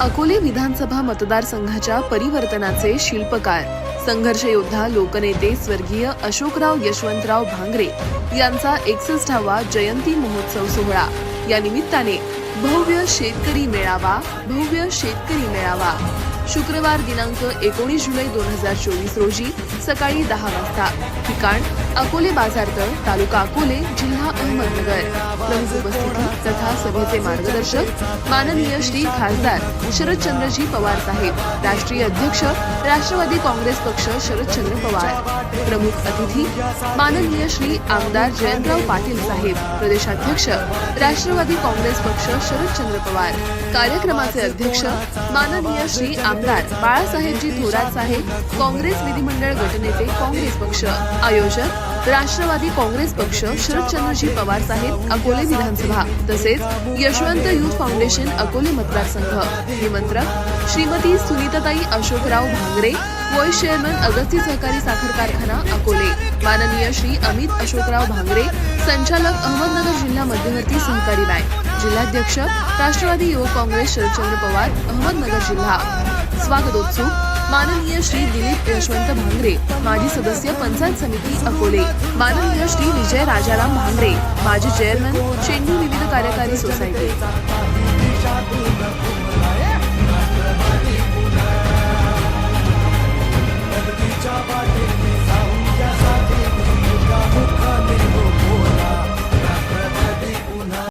अकोले विधानसभा मतदारसंघाच्या परिवर्तनाचे शिल्पकार, संघर्ष योद्धा, लोकनेते स्वर्गीय अशोकराव यशवंतराव भांगरे यांचा 61वा जयंती महोत्सव सोहळा या निमित्ताने भव्य शेतकरी मेळावा शुक्रवार दिनांक 19 जुलै 2024 रोजी सकाळी 10 वाजता. ठिकाण अकोले बाजारतळ, तालुका अकोले, जिल्हा अहमदनगर. प्रमुख उपस्थिती तथा सभेचे मार्गदर्शक माननीय श्री खासदार शरदचंद्रजी पवार साहेब, राष्ट्रीय अध्यक्ष राष्ट्रवादी काँग्रेस पक्ष शरदचंद्र पवार. प्रमुख अतिथी माननीय श्री आमदार जयंतराव पाटील साहेब, प्रदेशाध्यक्ष राष्ट्रवादी काँग्रेस पक्ष शरदचंद्र पवार. कार्यक्रमाचे अध्यक्ष माननीय श्री आमदार बाळासाहेबजी थोरात साहेब, काँग्रेस विधिमंडळ गटनेते काँग्रेस पक्ष. आयोजक राष्ट्रवादी काँग्रेस पक्ष शरदचंद्रजी पवार साहेब, अकोले विधानसभा, तसेच यशवंत युथ फाउंडेशन अकोले मतदारसंघ. निमंत्रक श्रीमती सुनीताताई अशोकराव भांगरे, व्हाईस चेअरमन अगस्ती सहकारी साखर कारखाना अकोले. माननीय श्री अमित अशोकराव भांगरे, संचालक अहमदनगर जिल्हा मध्यवर्ती सहकारी बँक. जिल्हाध्यक्ष राष्ट्रवादी युवक काँग्रेस शरदचंद्र पवार, अहमदनगर जिल्हा. स्वागतोत्सुक माननीय श्री दिलीप यशवंत भांगरे, माजी सदस्य पंचायत समिती अकोले. माननीय श्री विजय राजाराम भांगरे, माजी चेअरमन शेंडू विविध कार्यकारी सोसायटी.